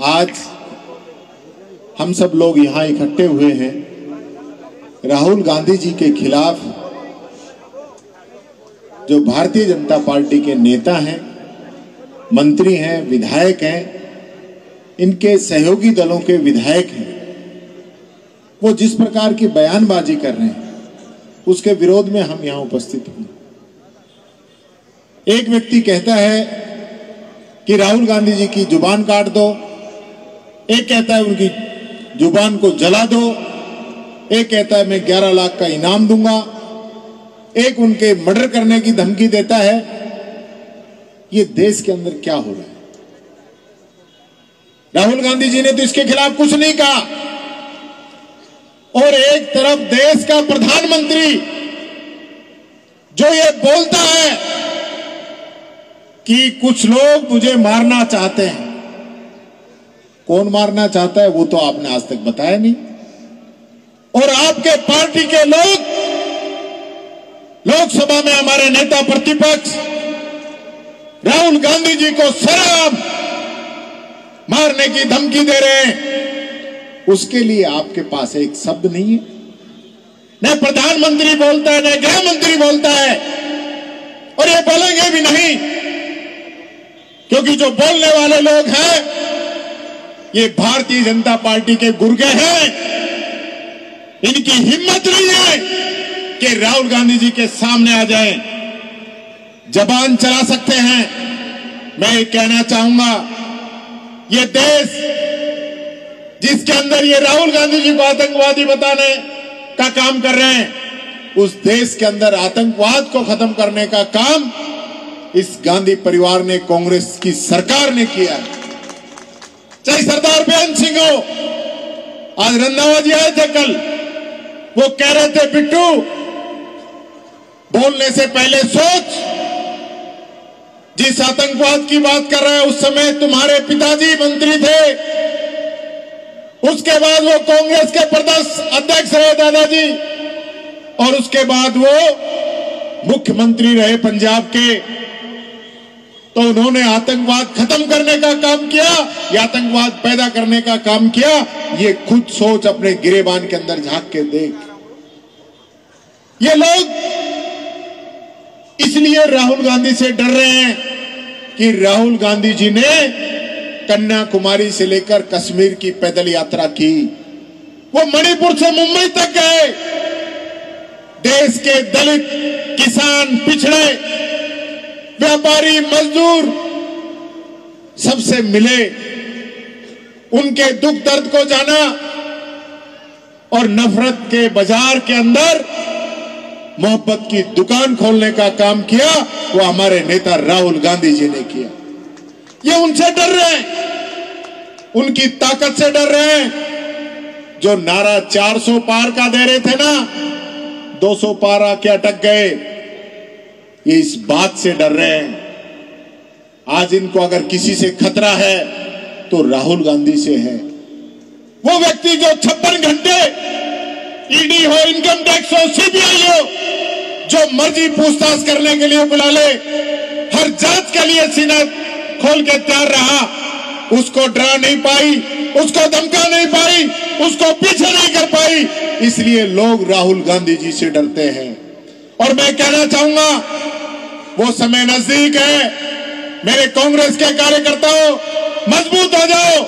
आज हम सब लोग यहाँ इकट्ठे हुए हैं राहुल गांधी जी के खिलाफ। जो भारतीय जनता पार्टी के नेता हैं, मंत्री हैं, विधायक हैं, इनके सहयोगी दलों के विधायक हैं, वो जिस प्रकार की बयानबाजी कर रहे हैं उसके विरोध में हम यहाँ उपस्थित हुए। एक व्यक्ति कहता है कि राहुल गांधी जी की जुबान काट दो, एक कहता है उनकी जुबान को जला दो, एक कहता है मैं 11 लाख का इनाम दूंगा, एक उनके मर्डर करने की धमकी देता है। ये देश के अंदर क्या हो रहा है? राहुल गांधी जी ने तो इसके खिलाफ कुछ नहीं कहा, और एक तरफ देश का प्रधानमंत्री जो ये बोलता है कि कुछ लोग मुझे मारना चाहते हैं। कौन मारना चाहता है वो तो आपने आज तक बताया नहीं। और आपके पार्टी के लोग लोकसभा में हमारे नेता प्रतिपक्ष राहुल गांधी जी को सरेआम मारने की धमकी दे रहे हैं। उसके लिए आपके पास एक शब्द नहीं है। न प्रधानमंत्री बोलता है, न गृह मंत्री बोलता है, और ये बोलेंगे भी नहीं, क्योंकि जो बोलने वाले लोग हैं ये भारतीय जनता पार्टी के गुर्गे हैं। इनकी हिम्मत नहीं है कि राहुल गांधी जी के सामने आ जाएं, जबान चला सकते हैं। मैं ये कहना चाहूंगा, ये देश जिसके अंदर ये राहुल गांधी जी को आतंकवादी बताने का काम कर रहे हैं, उस देश के अंदर आतंकवाद को खत्म करने का काम इस गांधी परिवार ने, कांग्रेस की सरकार ने किया। चाहे सरदार बेअंत सिंह हो, आज रंधावा जी आए थे कल, वो कह रहे थे बिट्टू बोलने से पहले सोच। जिस आतंकवाद की बात कर रहे हैं उस समय तुम्हारे पिताजी मंत्री थे, उसके बाद वो कांग्रेस के प्रदेश अध्यक्ष रहे दादाजी, और उसके बाद वो मुख्यमंत्री रहे पंजाब के। तो उन्होंने आतंकवाद खत्म करने का काम किया या आतंकवाद पैदा करने का काम किया? ये खुद सोच, अपने गिरेबान के अंदर झांक के देख। ये लोग इसलिए राहुल गांधी से डर रहे हैं कि राहुल गांधी जी ने कन्याकुमारी से लेकर कश्मीर की पैदल यात्रा की, वो मणिपुर से मुंबई तक गए, देश के दलित, किसान, पिछड़े, व्यापारी, मजदूर सबसे मिले, उनके दुख दर्द को जाना, और नफरत के बाजार के अंदर मोहब्बत की दुकान खोलने का काम किया। वो हमारे नेता राहुल गांधी जी ने किया। ये उनसे डर रहे हैं, उनकी ताकत से डर रहे हैं। जो नारा 400 पार का दे रहे थे ना, 200 पार आके अटक गए। ये इस बात से डर रहे हैं। आज इनको अगर किसी से खतरा है तो राहुल गांधी से है। वो व्यक्ति जो 56 घंटे ईडी हो, इनकम टैक्स हो, सीबीआई हो, जो मर्जी पूछताछ करने के लिए बुला ले, हर जांच के लिए सीना खोल के तैयार रहा, उसको डरा नहीं पाई, उसको धमका नहीं पाई, उसको पीछे नहीं कर पाई। इसलिए लोग राहुल गांधी जी से डरते हैं। और मैं कहना चाहूंगा, वो समय नजदीक है। मेरे कांग्रेस के कार्यकर्ताओं, मजबूत हो जाओ।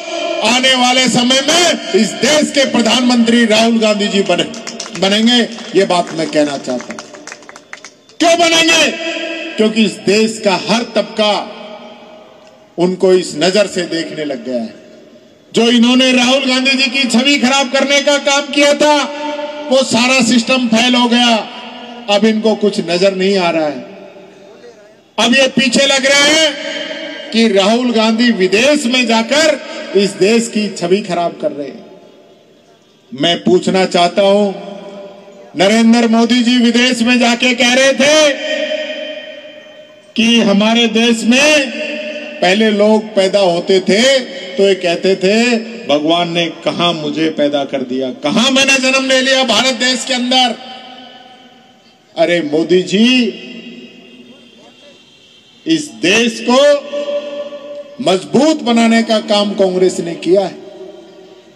आने वाले समय में इस देश के प्रधानमंत्री राहुल गांधी जी बनेंगे। ये बात मैं कहना चाहता हूं। क्यों बनेंगे? क्योंकि इस देश का हर तबका उनको इस नजर से देखने लग गया है। जो इन्होंने राहुल गांधी जी की छवि खराब करने का काम किया था, वो सारा सिस्टम फेल हो गया। अब इनको कुछ नजर नहीं आ रहा है। अब ये पीछे लग रहे हैं कि राहुल गांधी विदेश में जाकर इस देश की छवि खराब कर रहे हैं। मैं पूछना चाहता हूं, नरेंद्र मोदी जी विदेश में जाके कह रहे थे कि हमारे देश में पहले लोग पैदा होते थे तो ये कहते थे भगवान ने कहां मुझे पैदा कर दिया, कहां मैंने जन्म ले लिया भारत देश के अंदर। अरे मोदी जी, इस देश को मजबूत बनाने का काम कांग्रेस ने किया है।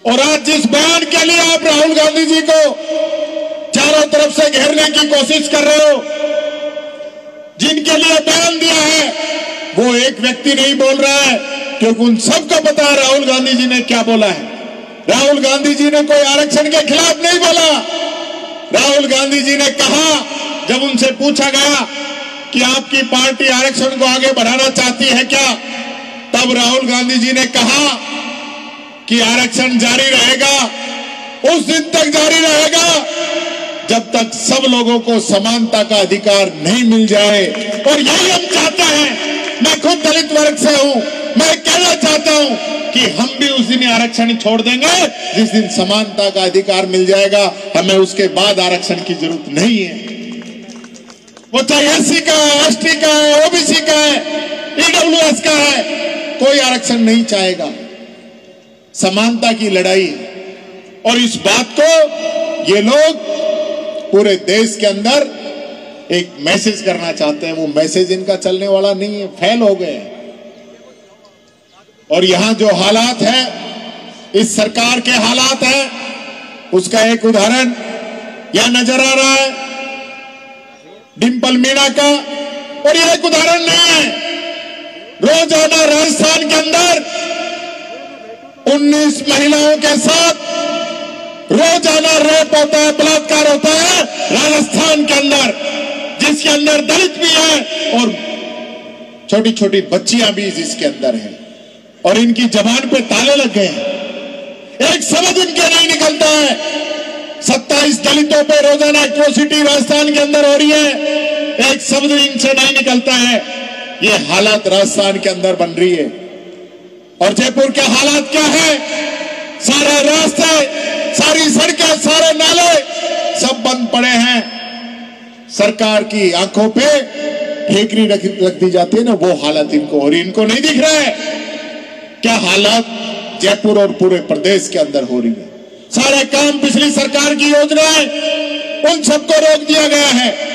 और आज जिस बयान के लिए आप राहुल गांधी जी को चारों तरफ से घेरने की कोशिश कर रहे हो, जिनके लिए बयान दिया है, वो एक व्यक्ति नहीं बोल रहा है, क्योंकि उन सबको पता है राहुल गांधी जी ने क्या बोला है। राहुल गांधी जी ने कोई आरक्षण के खिलाफ नहीं बोला। राहुल गांधी जी ने कहा, जब उनसे पूछा गया कि आपकी पार्टी आरक्षण को आगे बढ़ाना चाहती है क्या, तब राहुल गांधी जी ने कहा कि आरक्षण जारी रहेगा, उस दिन तक जारी रहेगा जब तक सब लोगों को समानता का अधिकार नहीं मिल जाए। और यही हम चाहते हैं। मैं खुद दलित वर्ग से हूं, मैं कहना चाहता हूं कि हम भी उस दिन आरक्षण छोड़ देंगे जिस दिन समानता का अधिकार मिल जाएगा। हमें उसके बाद आरक्षण की जरूरत नहीं है। वो चाहे एससी का है, एसटी का है, ओबीसी का है, ईडब्ल्यूएस का है, कोई आरक्षण नहीं चाहेगा। समानता की लड़ाई। और इस बात को ये लोग पूरे देश के अंदर एक मैसेज करना चाहते हैं। वो मैसेज इनका चलने वाला नहीं है, फेल हो गए हैं। और यहां जो हालात है, इस सरकार के हालात है, उसका एक उदाहरण यहां नजर आ रहा है डिंपल मीणा का। और यह एक उदाहरण नहीं है। रोजाना राजस्थान के अंदर 19 महिलाओं के साथ रोजाना रेप होता है, बलात्कार होता है राजस्थान के अंदर, जिसके अंदर दलित भी है और छोटी छोटी बच्चियां भी जिसके अंदर हैं। और इनकी जबान पे ताले लग गए हैं, एक शब्द इनके नहीं निकलता है। 27 दलितों पे रोजाना एट्रोसिटी राजस्थान के अंदर हो रही है, एक शब्द इनसे नहीं निकलता है। ये हालात राजस्थान के अंदर बन रही है। और जयपुर के हालात क्या है? सारे रास्ते, सारी सड़कें, सारे नाले सब बंद पड़े हैं। सरकार की आंखों पे ठेकरी रख दी जाती है ना, वो हालत इनको, और इनको नहीं दिख रहा है क्या हालात जयपुर और पूरे प्रदेश के अंदर हो रही है। सारे काम, पिछली सरकार की योजनाएं, उन सबको रोक दिया गया है।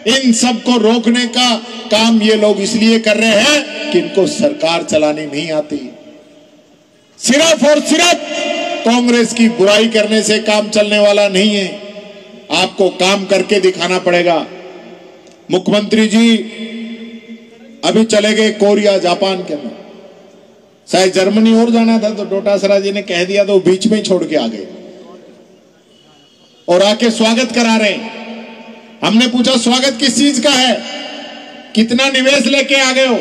इन सबको रोकने का काम ये लोग इसलिए कर रहे हैं कि इनको सरकार चलानी नहीं आती। सिर्फ और सिर्फ कांग्रेस की बुराई करने से काम चलने वाला नहीं है, आपको काम करके दिखाना पड़ेगा। मुख्यमंत्री जी अभी चले गए कोरिया, जापान के अंदर, शायद जर्मनी और जाना था, तो डोटासरा जी ने कह दिया तो बीच में ही छोड़ के आ गए और आके स्वागत करा रहे हैं। हमने पूछा स्वागत किस चीज का है, कितना निवेश लेके आ गए हो?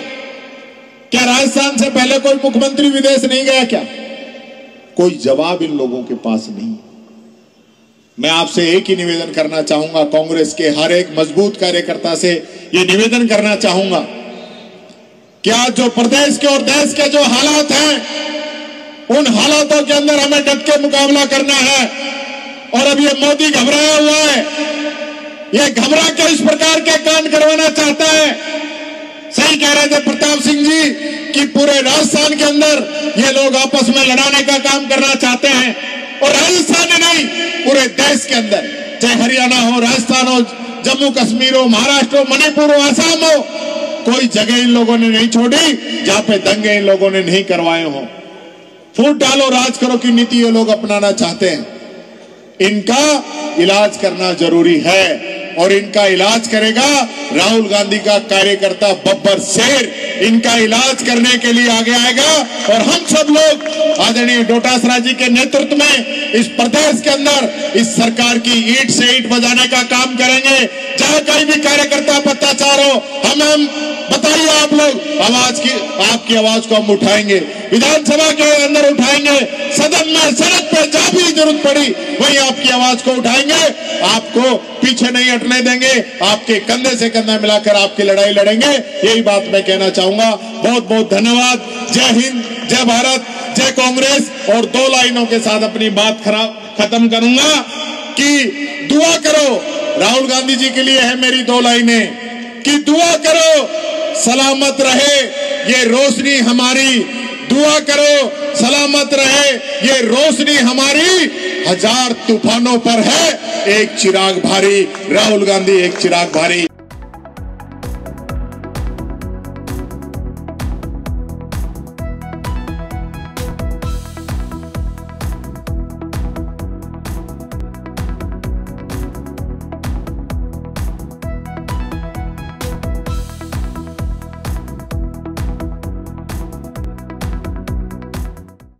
क्या राजस्थान से पहले कोई मुख्यमंत्री विदेश नहीं गया क्या? कोई जवाब इन लोगों के पास नहीं। मैं आपसे एक ही निवेदन करना चाहूंगा, कांग्रेस के हर एक मजबूत कार्यकर्ता से ये निवेदन करना चाहूंगा, क्या जो प्रदेश के और देश के जो हालात हैं, उन हालातों के अंदर हमें डट के मुकाबला करना है। और अब ये मोदी घबराया हुआ है, ये घबरा के इस प्रकार के कांड करवाना चाहता है। सही कह रहे थे प्रताप सिंह जी कि पूरे राजस्थान के अंदर ये लोग आपस में लड़ाने का काम करना चाहते हैं। और राजस्थान में नहीं, पूरे देश के अंदर, चाहे हरियाणा हो, राजस्थान हो, जम्मू कश्मीर हो, महाराष्ट्र हो, मणिपुर हो, असम हो, कोई जगह इन लोगों ने नहीं छोड़ी जहां पे दंगे इन लोगों ने नहीं करवाए हो। फूट डालो राज करो की नीति ये लोग अपनाना चाहते हैं। इनका इलाज करना जरूरी है और इनका इलाज करेगा राहुल गांधी का कार्यकर्ता बब्बर शेर। इनका इलाज करने के लिए आगे आएगा और हम सब लोग आदरणीय डोटासरा जी के नेतृत्व में इस प्रदेश के अंदर इस सरकार की ईंट से ईंट बजाने का काम करेंगे। जहां कहीं भी कार्यकर्ता पर अत्याचार हो, हम बताइए, आप लोग आवाज की, आपकी आवाज को हम उठाएंगे, विधानसभा के अंदर उठाएंगे, सदन में, सड़क पे जहां भी जरूरत पड़ी वहीं आपकी आवाज को उठाएंगे। आपको पीछे नहीं हटने देंगे, आपके कंधे से कंधा मिलाकर आपकी लड़ाई लड़ेंगे। यही बात मैं कहना चाहूंगा। बहुत बहुत धन्यवाद। जय हिंद, जय भारत, जय कांग्रेस। और 2 लाइनों के साथ अपनी बात खत्म करूंगा कि दुआ करो, राहुल गांधी जी के लिए है मेरी 2 लाइनें कि दुआ करो सलामत रहे ये रोशनी हमारी, दुआ करो सलामत रहे ये रोशनी हमारी, 1000 तूफानों पर है एक चिराग भारी, राहुल गांधी एक चिराग भारी।